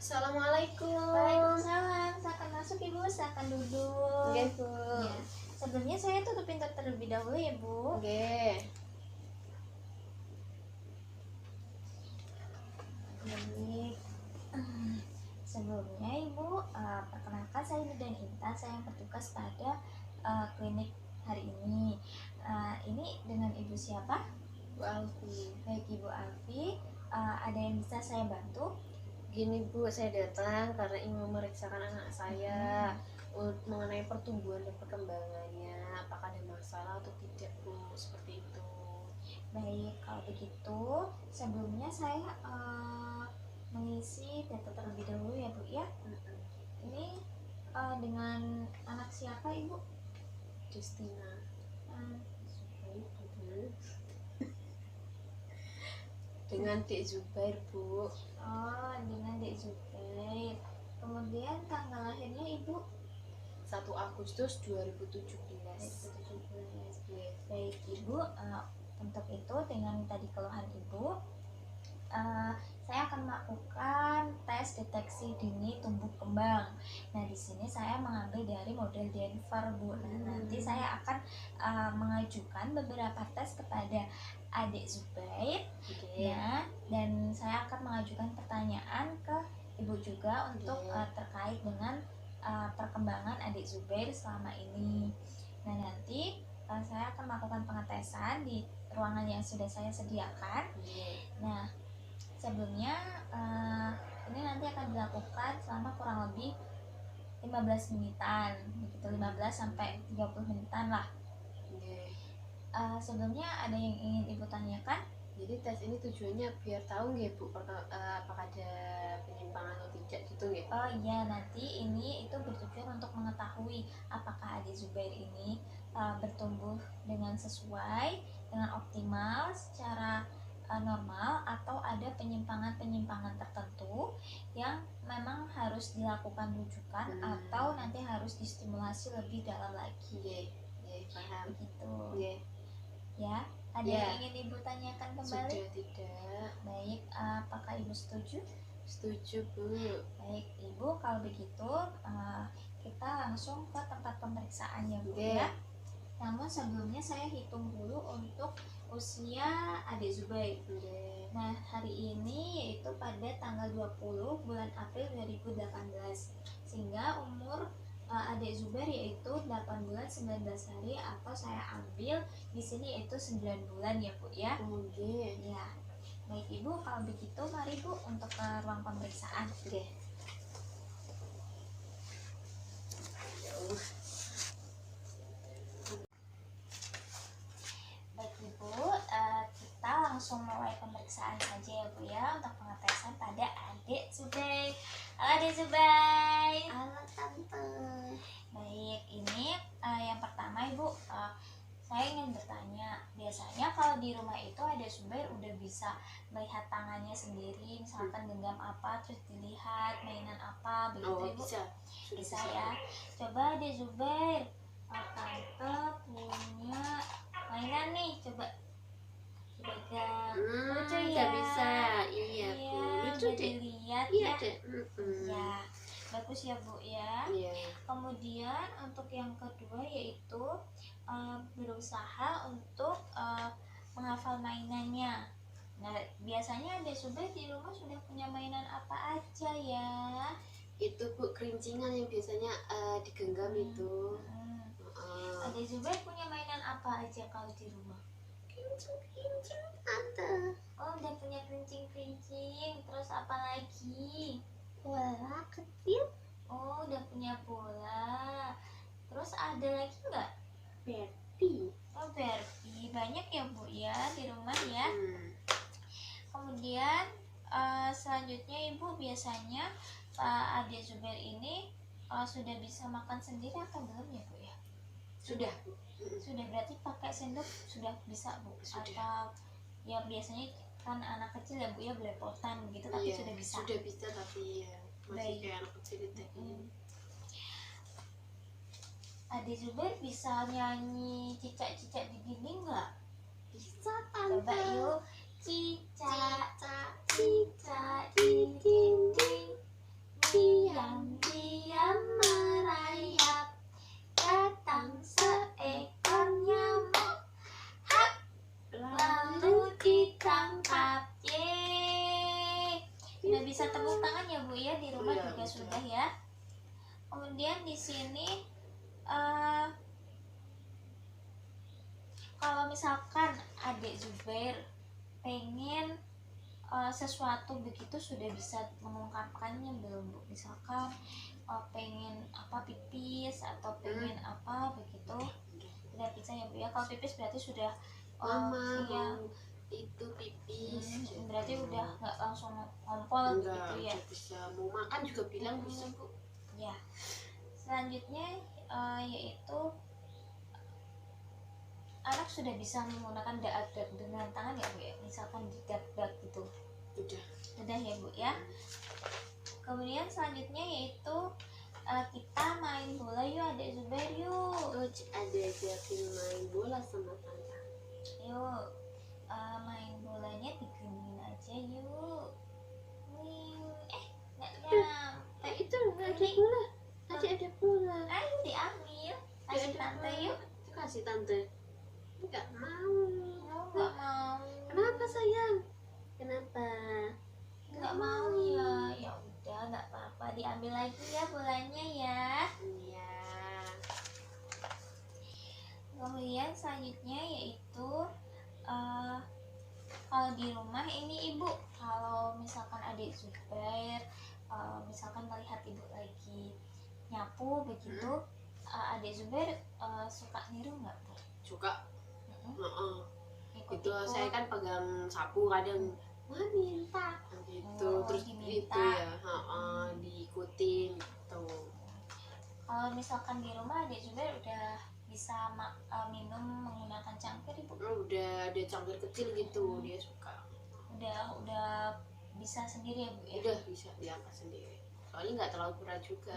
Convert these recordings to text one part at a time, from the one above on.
Assalamualaikum. Waalaikumsalam. Silakan masuk Ibu, silakan duduk. Oke, Bu. Ya. Sebelumnya saya tutup pintu terlebih dahulu ya Bu. Oke. Baik. Sebelumnya Ibu, perkenalkan saya Nudan Intan, saya yang bertugas pada klinik hari ini. Ini dengan Ibu siapa? Bu Alfi. Baik Ibu Alfi, ada yang bisa saya bantu? Gini Bu, saya datang karena ingin memeriksakan anak saya mengenai pertumbuhan dan perkembangannya. Apakah ada masalah atau tidak Bu? Seperti itu. Baik, kalau begitu sebelumnya saya mengisi data terlebih dahulu ya Bu ya. Ini dengan anak siapa Ibu? Justina. Dengan Dek Zubair Bu. Oh, dengan Dek Zubair. Kemudian tanggal lahirnya Ibu? 1 Agustus 2017. 2017. Baik Ibu, untuk itu dengan tadi keluhan Ibu, saya akan melakukan tes deteksi dini tumbuh kembang. Nah, di sini saya mengambil dari model Denver, Bu. Nah, nanti saya akan mengajukan beberapa tes kepada adik Zubair. Ya, dan saya akan mengajukan pertanyaan ke Ibu juga untuk terkait dengan perkembangan adik Zubair selama ini. Nah, nanti saya akan melakukan pengetesan di ruangan yang sudah saya sediakan. Nah, sebelumnya ini nanti akan dilakukan selama kurang lebih 15 menitan, begitu 15 sampai 30 menitan lah. Sebelumnya ada yang ingin Ibu tanyakan? Jadi tes ini tujuannya biar tahu nggak Bu apakah ada penyimpangan atau tidak gitu nggak? Oh iya, nanti ini itu bertujuan untuk mengetahui apakah adik Zubair ini bertumbuh dengan sesuai, dengan optimal, secara normal, atau ada penyimpangan-penyimpangan tertentu yang memang harus dilakukan rujukan atau nanti harus distimulasi lebih dalam lagi. Paham. Begitu. Yeah. Ya, ada yang ingin Ibu tanyakan kembali? Sudah tidak. Baik, apakah Ibu setuju? Setuju Bu. Baik Ibu, kalau begitu kita langsung ke tempat pemeriksaan ya Bu Okay. ya. Namun sebelumnya saya hitung dulu untuk usia adik Zubair. Nah, hari ini yaitu pada tanggal 20 bulan April 2018, sehingga umur adik Zubair yaitu 8 bulan 19 hari, atau saya ambil di sini yaitu 9 bulan ya Bu ya. Ya. Baik Ibu, kalau begitu mari Bu untuk ke ruang pemeriksaan. Baik Ibu, kita langsung mulai pemeriksaan saja ya Bu ya, untuk pengetesan pada adik Zubair. Halo adik Zubair. Halo Tante. Baik, ini yang pertama Ibu, saya ingin bertanya, biasanya kalau di rumah itu adik Zubair udah bisa melihat tangannya sendiri, misalkan genggam apa terus dilihat mainan apa begitu Ibu? Bisa ya. Coba adik Zubair, Tante punya mainan nih, coba dipegang. Lucu ya? Bisa. Iya Bu. Lucu deh. Dilihat Iya ya. deh. Ya, bagus ya Bu ya. Iya. Kemudian untuk yang kedua yaitu berusaha untuk menghafal mainannya. Nah, biasanya adik Zubair di rumah sudah punya mainan apa aja ya? Itu Bu, kerincingan yang biasanya digenggam itu. Adik Zubair punya mainan apa aja kalau di rumah? Kincing Tante. Oh, udah punya kerincing-kerincing. Terus apa lagi? Bola kecil. Oh, udah punya bola. Terus ada lagi nggak? Barbie. Oh, Barbie. Banyak ya Bu ya di rumah ya. Kemudian selanjutnya Ibu biasanya adik Zubair ini sudah bisa makan sendiri atau belum ya Bu ya? Sudah. Sudah, berarti pakai sendok sudah bisa Bu? Sudah. Atau ya biasanya kan anak kecil ya Bu ya belepotan begitu, tapi sudah bisa? Sudah bisa, tapi ya masih kayak anak kecil itu. Adik Zubair bisa nyanyi cicak-cicak di dinding nggak? Bisa Tante. Coba yuk. Cicak, Cicak, cicak di dinding, bisa tepuk tangan ya Bu ya, di rumah Iya, juga betul. sudah ya. Kemudian di sini kalau misalkan adik Zubair pengen sesuatu begitu, sudah bisa mengungkapkannya belum Bu? Misalkan pengen apa pipis atau pengen apa begitu, udah bisa ya Bu ya. Kalau pipis berarti sudah Mama iya, mau itu pipis gitu. berarti udah nggak langsung ngompol Enggak, gitu ya. udah bisa. Mau makan juga bilang bisa Bu. Ya, selanjutnya yaitu anak sudah bisa menggunakan dak dengan tangan ya Bu ya, misalkan di dak gitu. Udah. Ya Bu ya. Kemudian selanjutnya yaitu kita main bola yuk adik Zubair yuk. Ada ajakin main bola sama tante. Yuk main bolanya digenin aja yuk. Nggak nyampe. Itu nggak ada bola. Ada bola. Ayo diambil, kasih tante yuk. Itu kasih tante. Nggak mau. Nggak mau. Kenapa sayang? Kenapa? Nggak mau ya. Ya udah nggak apa-apa, diambil lagi ya bolanya ya. Iya. Kemudian selanjutnya yaitu kalau di rumah ini ibu, kalau misalkan adik Zubair misalkan melihat ibu lagi nyapu begitu, adik Zubair suka niru nggak Bu? Suka. Heeh. Ikut-ikut. Itu saya kan pegang sapu kadang Mau minta. gitu, Oh, terus diminta. itu ya, diikutin gitu. Kalau misalkan di rumah adik Zubair udah bisa minum menggunakan cangkir ibu, Udah ada cangkir kecil gitu, dia suka. udah bisa sendiri ya Bu ya. Udah bisa diangkat sendiri. Soalnya nggak terlalu berat juga.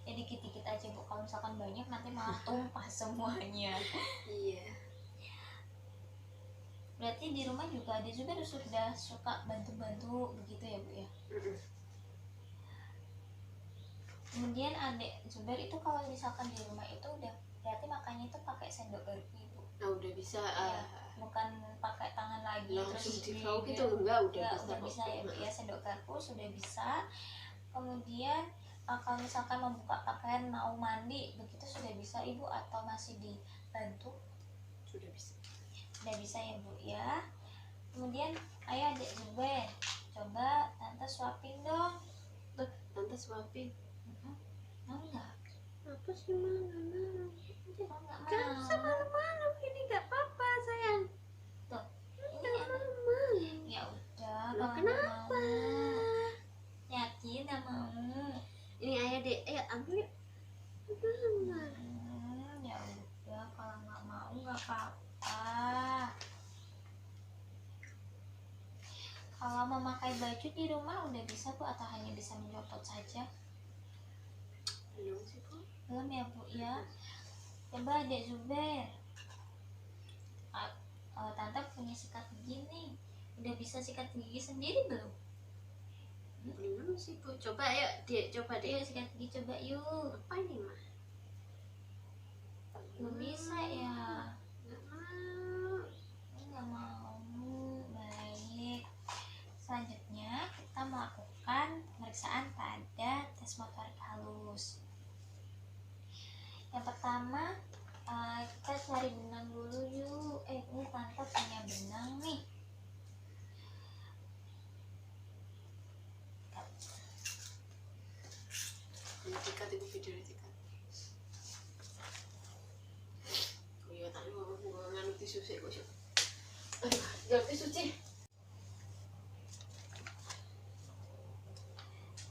Ya dikit-dikit aja Bu, kalau misalkan banyak nanti malah tumpah semuanya. Iya. Berarti di rumah juga adik Zubair sudah suka bantu-bantu begitu ya Bu ya. Kemudian adik Zubair itu kalau misalkan di rumah itu udah berarti makannya itu pakai sendok garpu Ibu, Nah udah bisa bukan pakai tangan lagi langsung terus dibawa di- gitu, enggak udah Enggak, bisa. udah bisa ya Bu ya, sendok garpu sudah bisa. Kemudian kalau misalkan membuka pakaian mau mandi begitu sudah bisa Ibu atau masih dibantu? Sudah bisa. Udah bisa ya Bu ya. Kemudian ayo adik Zubair, coba tante suapin dong. Tante suapin. Mau nggak? Apa sih mana? Mau nggak Kan mau? malu-malu ini nggak apa-apa sayang. Tuh, ini Nggak enak. mau. Ya udah, Loh, kalau nggak kenapa? mau. Yakin nggak mau? Ini ayah dek, ayo ambil. Mama. Ya udah, kalau nggak mau nggak apa-apa. Kalau memakai baju di rumah udah bisa Bu atau hanya bisa mencopot saja? Belum sih Bu. Belum ya Bu ya. Coba adik Zubair, tante punya sikat gigi nih, udah bisa sikat gigi sendiri belum? Belum sih Bu. Coba ayo dek, coba Yuk dek. sikat gigi coba yuk. Apa ini mah? Belum bisa ya. Nggak mau. Nggak mau. Baik. Selanjutnya kita melakukan pemeriksaan pada tes motorik halus. Yang pertama kita cari benang dulu yuk. Ini tante punya benang nih. Ini tikat itu video tikat. Oh iya tadi mau nganu tisu sih kok. Aduh, jangan tisu sih.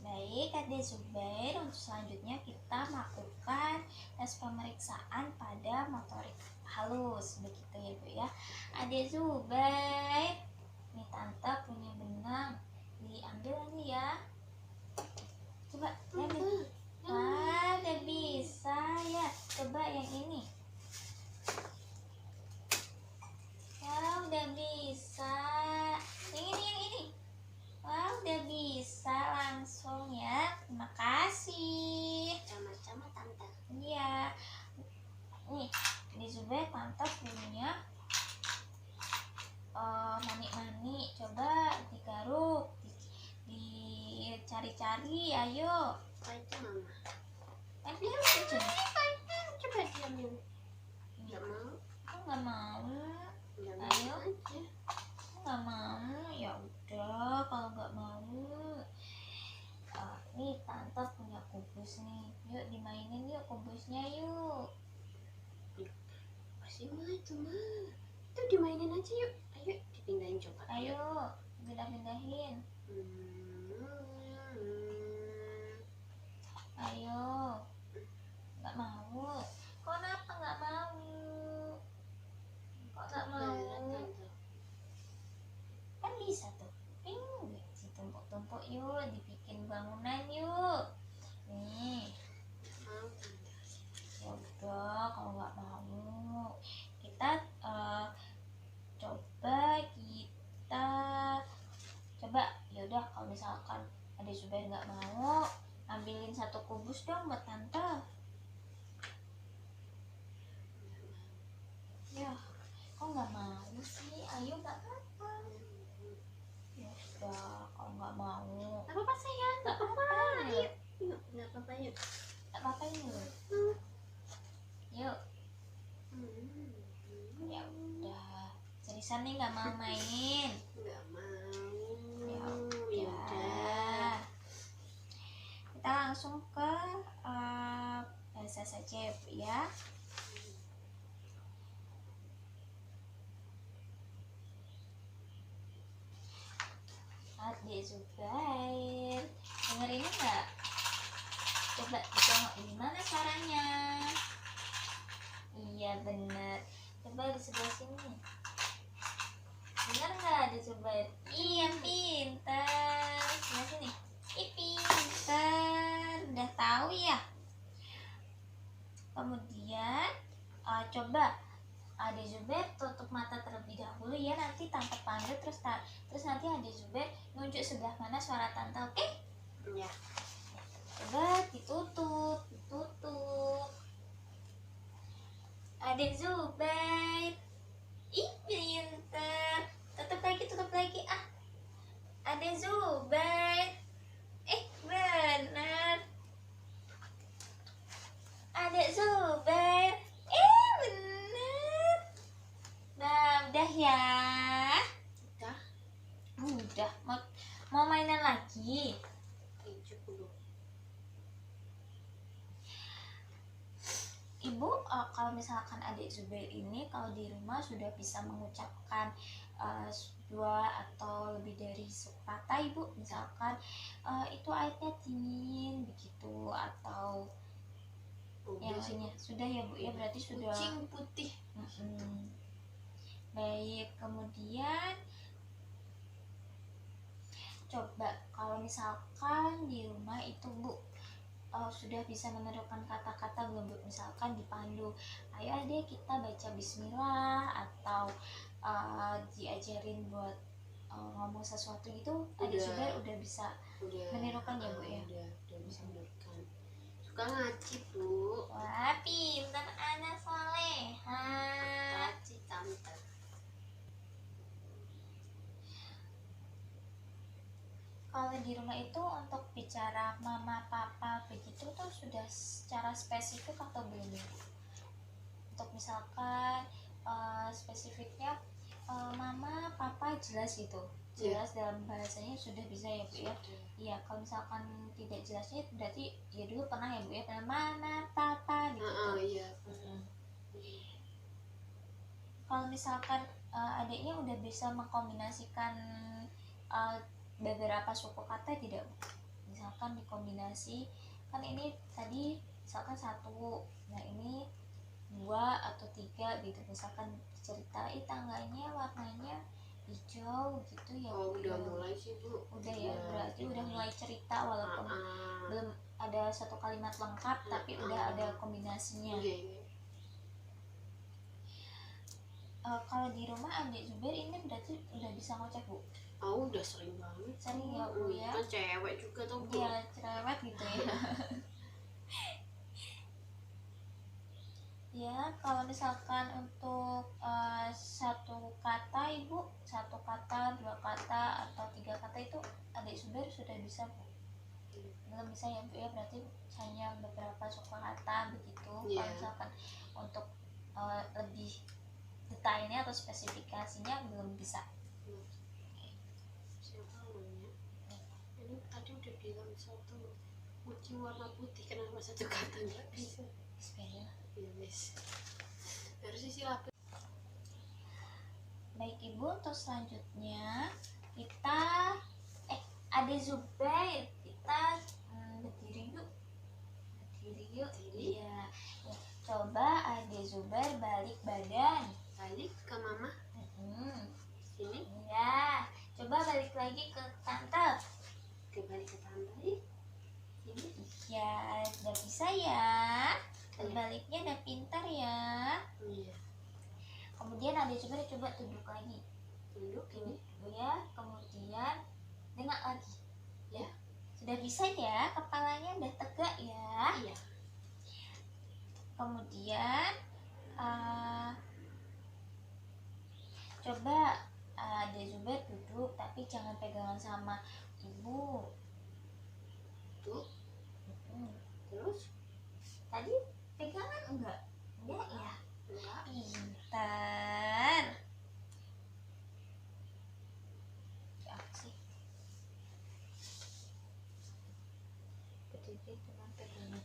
Baik, adik Zubair, untuk selanjutnya kita melakukan tes pemeriksaan pada motorik halus, begitu ya Bu ya. Adik Zubair, nih tante punya benang, diambil nih ya. Coba diambil. Wah, udah bisa ya. Coba yang ini. Wah, udah bisa. Yang ini. Wah, udah bisa langsung ya. Terima kasih. Sama-sama tante. Iya. Nih, di Zubair tante punya mani-mani. Coba digaruk, di cari-cari, ayo. Baca mama. Diam aja. Coba diamin. Nggak mau. Aku nggak mau. Nggak mau Ayo. aja. Aku nggak mau. Ya udah, kalau nggak mau. Nih tante punya kubus nih. Yuk dimainin yuk kubusnya yuk. Masih mah itu mah. Itu dimainin aja yuk. Ayo dipindahin coba. Ayo, pindah-pindahin. Ayo. Nggak mau. Kok kenapa nggak mau? Kok nggak mau? Kan bisa tuh. Ditumpuk-tumpuk yuk, dibikin bangunan yuk. Nih. Ya udah, kalau nggak mau, kita coba ya udah, kalau misalkan ada Zubair nggak mau, ambilin satu kubus dong buat tante. Ya, kok nggak mau sih? Ayo, nggak apa-apa. Ya udah, kalau nggak mau, Nggak apa-apa sayang. nggak apa-apa. Ayo. Yuk, nggak apa-apa yuk. Nggak apa-apa yuk. Yuk. Ya udah, seriusan nih nggak mau main. Nggak mau. Ya Ya udah. udah. Kita langsung ke bahasa saja ya Bu ya. Adik Zubair, denger ini nggak? Coba ditengok gimana caranya. Iya bener. Coba di sebelah sini. Dengar nggak Adik Zubair? Iya pintar. Sebelah sini. Ih pintar. Udah tahu ya. Kemudian coba Adik Zubair tutup mata terlebih dahulu ya, nanti tante panggil terus nanti Adik Zubair nunjuk sebelah mana suara tante, oke? Ya. Coba ditutup. Adik Zubair. Ih pintar. Tutup lagi ah. Adik Zubair. Benar. Adik Zubair. Benar. Nah, udah ya. Udah. Udah. Mau mainan lagi? Hijau dulu. Ibu, kalau misalkan adik Zubair ini kalau di rumah sudah bisa mengucapkan dua atau lebih dari kata ibu, misalkan itu airnya dingin begitu, atau yang Udah sih. lainnya sudah ya Bu ya, berarti sudah. Kucing putih. Baik, kemudian coba kalau misalkan di rumah itu Bu sudah bisa menemukan kata-kata belum Bu? Misalkan dipandu, ayo adek kita baca bismillah, atau diajarin buat ngomong sesuatu gitu, adik Udah. Zubair udah bisa Udah. menirukan ya Bu ya? Udah bisa menirukan. Suka ngaji Bu. Wah pintar anak soleha. Ngaji tante. Kalau di rumah itu untuk bicara mama papa begitu tuh sudah secara spesifik atau belum ya? Untuk misalkan spesifiknya mama papa jelas gitu, jelas dalam bahasanya sudah bisa ya Bu ya? Iya, kalau misalkan tidak jelasnya berarti ya dulu pernah ya Bu ya, pernah mama papa gitu. Iya. Kalau misalkan adiknya udah bisa mengkombinasikan beberapa suku kata tidak Bu? Misalkan dikombinasi, kan ini tadi misalkan satu, nah ini dua atau tiga gitu, misalkan diceritain tangganya warnanya hijau gitu ya Oh, Bu udah ya? mulai sih Bu. Udah ya, berarti udah mulai cerita walaupun belum ada satu kalimat lengkap tapi udah ada kombinasinya. Iya. Kalau di rumah adik Zubair ini berarti udah bisa ngoceh Bu? Oh, udah sering banget. Sering ya Bu ya? Kan cewek juga tuh Bu. Dia cerewet gitu ya. Ya, kalau misalkan untuk satu kata Ibu, satu kata, dua kata, atau tiga kata itu adik Zubair sudah bisa Bu? belum bisa ya Bu ya, berarti hanya beberapa suku kata begitu. Iya. Kalau misalkan untuk lebih detailnya atau spesifikasinya belum bisa. Siapa namanya? Ini tadi udah bilang satu kucing warna putih, kenapa satu kata nggak bisa? Bismillah. Ya wes, harusnya silap. Baik Ibu, untuk selanjutnya kita Ade Zubair, kita berdiri yuk. Berdiri yuk. Berdiri. Iya. Ya, coba Ade Zubair balik badan. Balik ke mama sini, Iya. Coba balik lagi ke tante. kembali ke tante sini. Ya, udah bisa ya. Terbaliknya udah pintar ya. Iya, Kemudian Ade Zubair coba duduk lagi. duduk ini. Dulu ya. Kemudian dengar lagi. Ya. Sudah bisa ya, kepalanya udah tegak ya. Iya. Kemudian coba Ade Zubair duduk, tapi jangan pegangan sama ibu. Tuh, Hmm. terus Tadi pegangan enggak? Enggak ya? enggak. Pintar. Ya, apa sih? Berdiri dengan pegangan.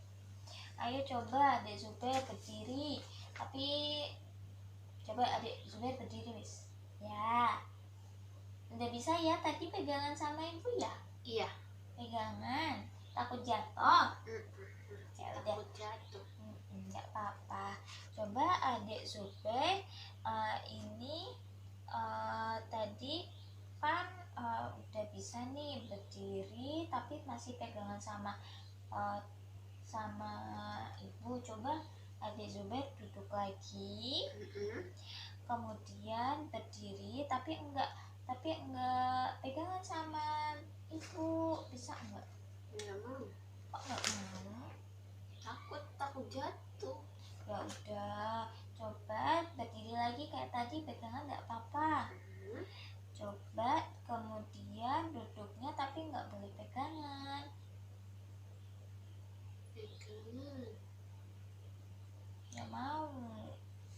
Ayo coba Adik Zubair berdiri, tapi coba Adik Zubair berdiri wis. Ya, udah bisa ya. Tadi pegangan sama ibu ya? Iya. Pegangan. Takut jatuh? Ya udah. Takut jatuh. Nggak apa-apa. Coba Adik Zubair ini tadi kan udah bisa nih berdiri, tapi masih pegangan sama sama ibu. Coba Adik Zubair duduk lagi, kemudian berdiri, tapi enggak pegangan sama ibu. Bisa enggak? Enggak mau. Kok enggak mau? Takut jatuh. Ya udah, coba berdiri lagi kayak tadi, pegangan nggak apa-apa. Coba kemudian duduknya tapi nggak boleh pegangan. Pegangan. Ya mau.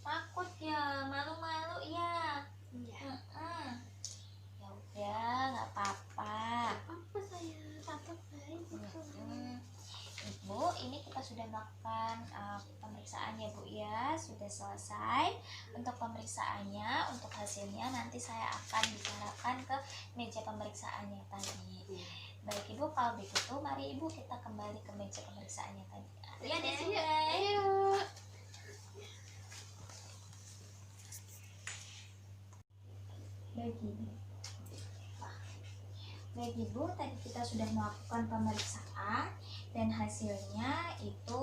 Takut ya, malu-malu ya. Iya. Ya udah, nggak apa-apa. Apa saya? Tante baik. Ibu, ini kita sudah melakukan pemeriksaan ya Bu ya, sudah selesai untuk pemeriksaannya. Untuk hasilnya nanti saya akan bicarakan ke meja pemeriksaannya tadi. Baik Ibu, kalau begitu mari Ibu kita kembali ke meja pemeriksaannya tadi. Ayo deh Zubair. Ayo. Baik Ibu, tadi kita sudah melakukan pemeriksaan dan hasilnya itu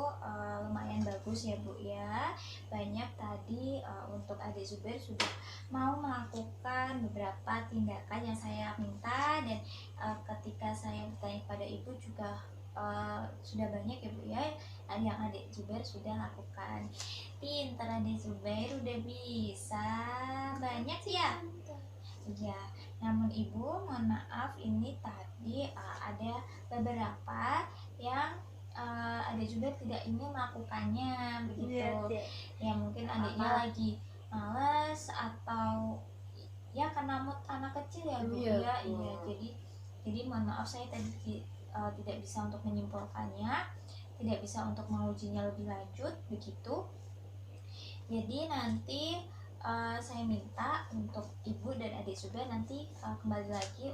lumayan bagus ya Bu ya. Banyak tadi untuk Adik Zubair sudah mau melakukan beberapa tindakan yang saya minta, dan ketika saya bertanya kepada Ibu juga sudah banyak ya Bu ya yang Adik Zubair sudah lakukan. Pintar Adik Zubair, udah bisa banyak sih ya. Iya, namun Ibu mohon maaf, ini tadi ada beberapa yang Adik Zubair tidak ingin melakukannya begitu. Ya mungkin adiknya lagi males atau ya karena mood anak kecil ya Bu ya. Iya, jadi mohon maaf saya tadi tidak bisa untuk menyimpulkannya, tidak bisa untuk mengujinya lebih lanjut begitu. Jadi nanti saya minta untuk Ibu dan Adik Zubair nanti kembali lagi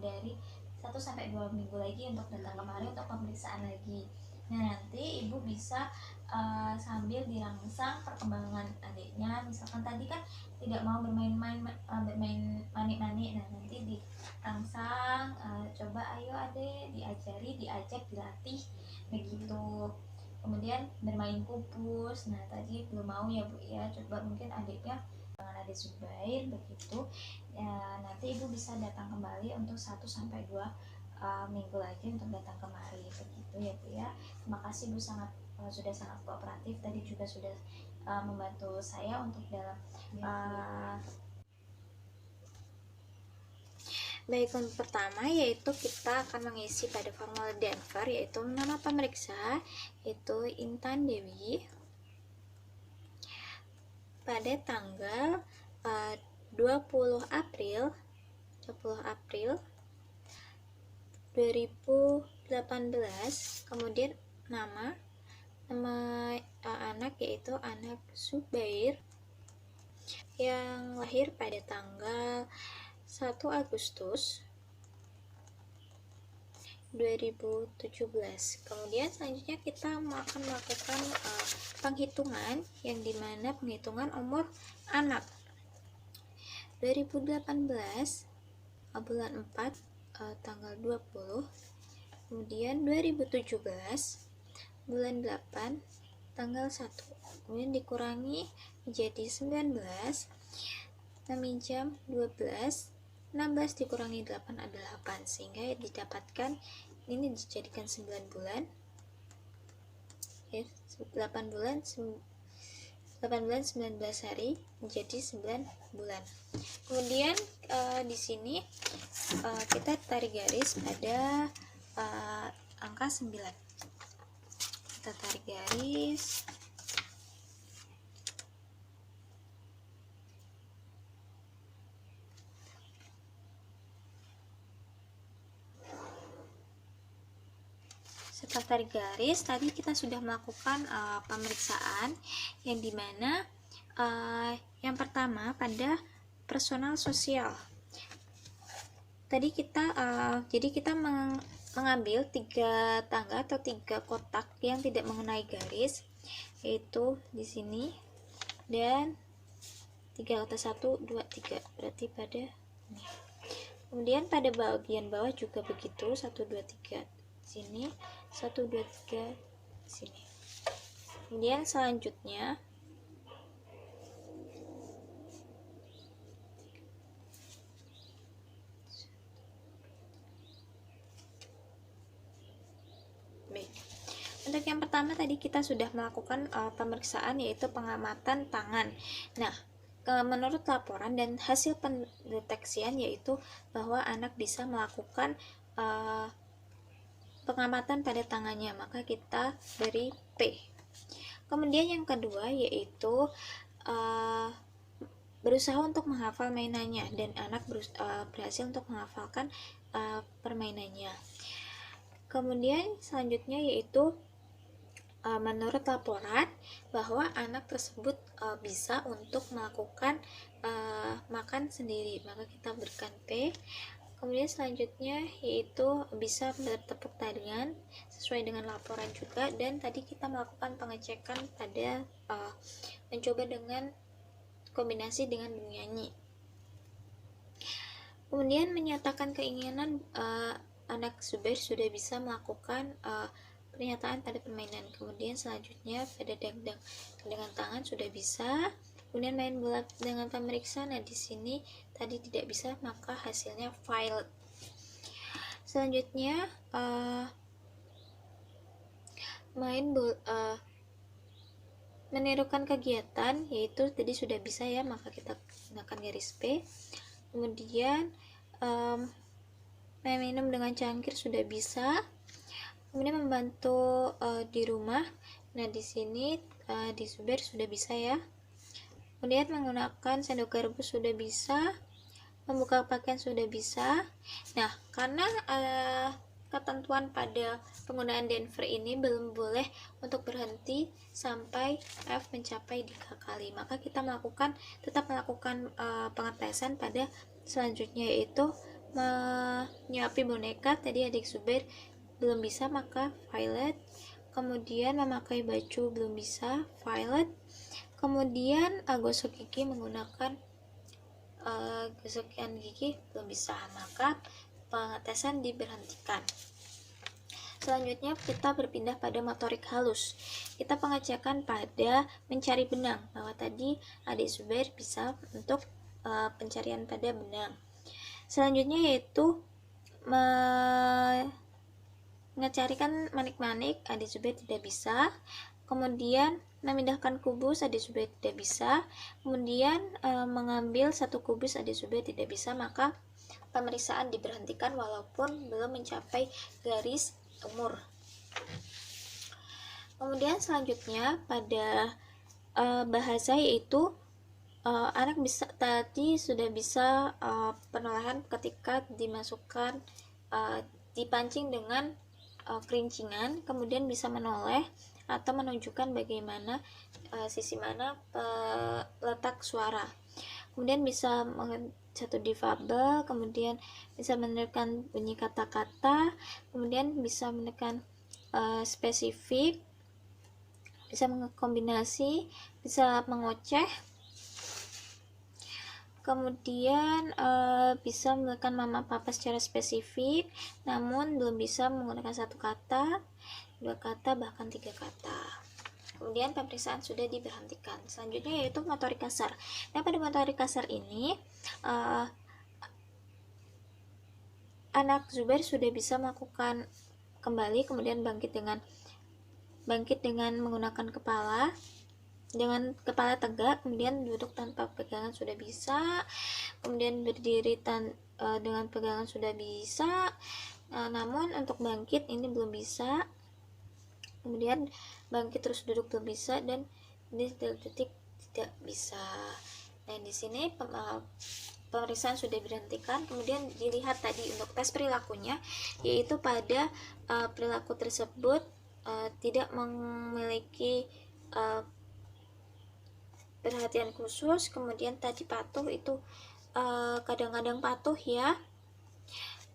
dari 1 sampai 2 minggu lagi untuk datang kemari untuk pemeriksaan lagi. Nah nanti Ibu bisa sambil dirangsang perkembangan adiknya. Misalkan tadi kan tidak mau bermain manik-manik, nah nanti dirangsang, coba ayo Adik diajak, dilatih begitu. Kemudian bermain pupus, nah tadi belum mau ya Bu ya, coba mungkin adiknya dengan Adik Zubair begitu ya. Nanti Ibu bisa datang kembali untuk 1 sampai 2 minggu lagi untuk datang kemari begitu ya Bu ya. Terima kasih Bu, sudah sangat kooperatif, tadi juga sudah membantu saya untuk dalam Baik, untuk pertama yaitu kita akan mengisi pada formulir Denver, yaitu nama pemeriksa yaitu Intan Dewi pada tanggal 20 April 2018. Kemudian nama anak yaitu anak Zubair yang lahir pada tanggal 1 Agustus 2017. Kemudian selanjutnya kita akan melakukan penghitungan, yang dimana penghitungan umur anak 2018 bulan 4 tanggal 20, kemudian 2017 bulan 8 tanggal 1, kemudian dikurangi menjadi 19, meminjam 12, 16 dikurangi 8 adalah 8, sehingga didapatkan ini dijadikan 9 bulan ya, 8 bulan 19 hari menjadi 9 bulan. Kemudian di sini kita tarik garis pada angka 9. Kita tarik garis. Setelah tarik garis, tadi kita sudah melakukan pemeriksaan, yang dimana yang pertama pada personal sosial. Tadi kita jadi kita mengambil 3 tangga atau 3 kotak yang tidak mengenai garis, yaitu di sini, dan 3 kotak 1, 2, 3, berarti pada ini. Kemudian pada bagian bawah juga begitu, 1, 2, 3 sini, 1, 2, 3 sini. Kemudian selanjutnya baik. Untuk yang pertama tadi kita sudah melakukan pemeriksaan, yaitu pengamatan tangan. Nah, menurut laporan dan hasil pendeteksian yaitu bahwa anak bisa melakukan pengamatan pada tangannya, maka kita beri P. Kemudian yang kedua yaitu berusaha untuk menghafal mainannya, dan anak berhasil untuk menghafalkan permainannya. Kemudian selanjutnya yaitu menurut laporan bahwa anak tersebut bisa untuk melakukan makan sendiri, maka kita berikan P. Kemudian selanjutnya yaitu bisa bertepuk tangan sesuai dengan laporan juga, dan tadi kita melakukan pengecekan pada mencoba dengan kombinasi dengan bernyanyi. Kemudian menyatakan keinginan anak Zubair sudah bisa melakukan pernyataan pada permainan. Kemudian selanjutnya pada dangdang dengan tangan sudah bisa. Kemudian main bola dengan pemeriksa. Nah, di sini tadi tidak bisa, maka hasilnya failed. Selanjutnya menirukan kegiatan, yaitu tadi sudah bisa ya, maka kita gunakan garis P. Kemudian minum dengan cangkir sudah bisa. Kemudian membantu di rumah. Nah, di sini di Zubair sudah bisa ya. Kemudian menggunakan sendok garpu sudah bisa, membuka pakaian sudah bisa. Nah, karena ketentuan pada penggunaan Denver ini belum boleh untuk berhenti sampai F mencapai 3 kali, maka kita tetap melakukan pengetesan pada selanjutnya, yaitu menyuapi boneka. Tadi adik Zubair belum bisa, maka violet. Kemudian memakai baju belum bisa, violet. Kemudian gosok gigi menggunakan gosokan gigi belum bisa, maka pengetesan diberhentikan. Selanjutnya kita berpindah pada motorik halus. Kita pengecekan pada mencari benang, bahwa tadi adik Zubair bisa untuk pencarian pada benang. Selanjutnya yaitu mengecarikan manik-manik, adik Zubair tidak bisa. Kemudian memindahkan kubus AD/B tidak bisa. Kemudian mengambil satu kubus AD/B tidak bisa, maka pemeriksaan diberhentikan walaupun belum mencapai garis umur. Kemudian selanjutnya pada bahasa, yaitu anak bisa tadi sudah bisa penolahan ketika dimasukkan dipancing dengan kerincingan, kemudian bisa menoleh atau menunjukkan bagaimana sisi mana letak suara. Kemudian bisa satu difabel, kemudian bisa menekan bunyi kata-kata, kemudian bisa menekan spesifik, bisa mengombinasi, bisa mengoceh, kemudian bisa menekan mama papa secara spesifik, namun belum bisa menggunakan satu kata, dua kata, bahkan tiga kata. Kemudian pemeriksaan sudah diberhentikan. Selanjutnya yaitu motorik kasar. Nah, pada motorik kasar ini anak Zubair sudah bisa melakukan kembali, kemudian bangkit dengan menggunakan kepala, dengan kepala tegak, kemudian duduk tanpa pegangan sudah bisa, kemudian berdiri dengan pegangan sudah bisa, namun untuk bangkit ini belum bisa, kemudian bangkit terus duduk belum bisa, dan di detik tidak bisa. Nah, di sini pemeriksaan sudah diberhentikan. Kemudian dilihat tadi untuk tes perilakunya, yaitu pada perilaku tersebut tidak memiliki perhatian khusus. Kemudian tadi patuh, itu kadang-kadang patuh ya.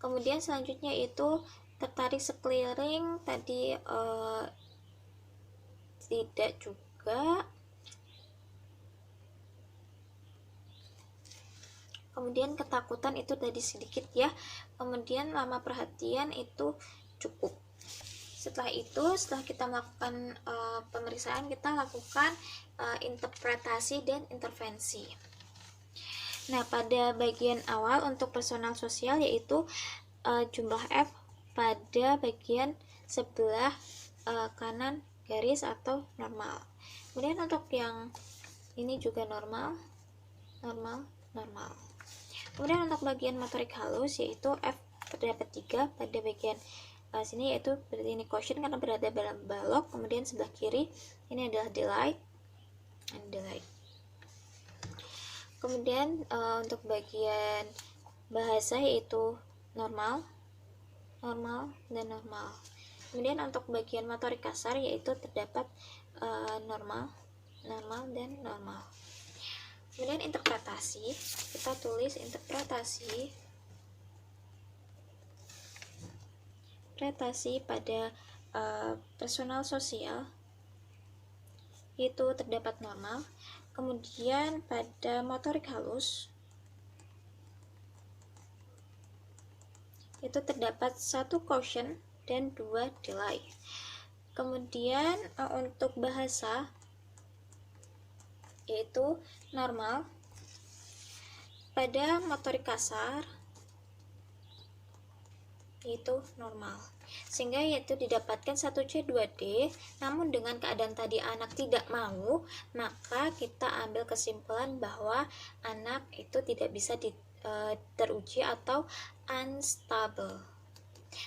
Kemudian selanjutnya itu tertarik sekeliling, tadi tidak juga. Kemudian ketakutan itu tadi sedikit ya. Kemudian lama perhatian itu cukup. Setelah itu, setelah kita melakukan pemeriksaan, kita lakukan interpretasi dan intervensi. Nah, pada bagian awal untuk personal sosial, yaitu jumlah F pada bagian sebelah kanan garis atau normal. Kemudian untuk yang ini juga normal. Kemudian untuk bagian motorik halus, yaitu F terdapat 3 pada bagian sini, yaitu berarti ini caution karena berada dalam balok. Kemudian sebelah kiri ini adalah delight. Kemudian untuk bagian bahasa, yaitu normal. Kemudian untuk bagian motorik kasar, yaitu terdapat normal dan normal. Kemudian interpretasi, kita tulis interpretasi pada personal sosial, itu terdapat normal. Kemudian pada motorik halus itu terdapat 1 caution dan 2 delay. Kemudian untuk bahasa, yaitu normal. Pada motorik kasar itu normal, sehingga yaitu didapatkan 1C 2D. Namun dengan keadaan tadi anak tidak mau, maka kita ambil kesimpulan bahwa anak itu tidak bisa teruji atau unstable,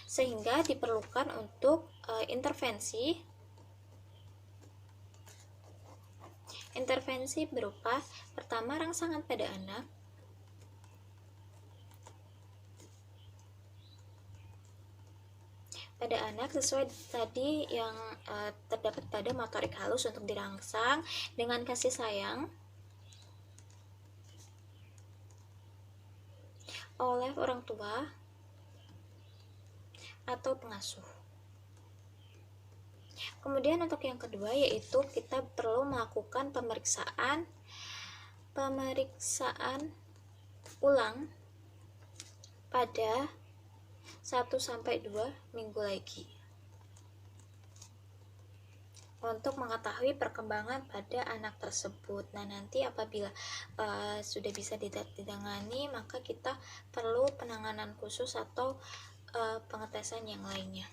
sehingga diperlukan untuk intervensi berupa pertama, rangsangan pada anak. Sesuai tadi yang terdapat pada motorik halus, untuk dirangsang dengan kasih sayang oleh orang tua atau pengasuh. Kemudian untuk yang kedua, yaitu kita perlu melakukan pemeriksaan ulang pada 1-2 minggu lagi untuk mengetahui perkembangan pada anak tersebut. Nah, nanti apabila sudah bisa ditangani, maka kita perlu penanganan khusus atau pengetesan yang lainnya.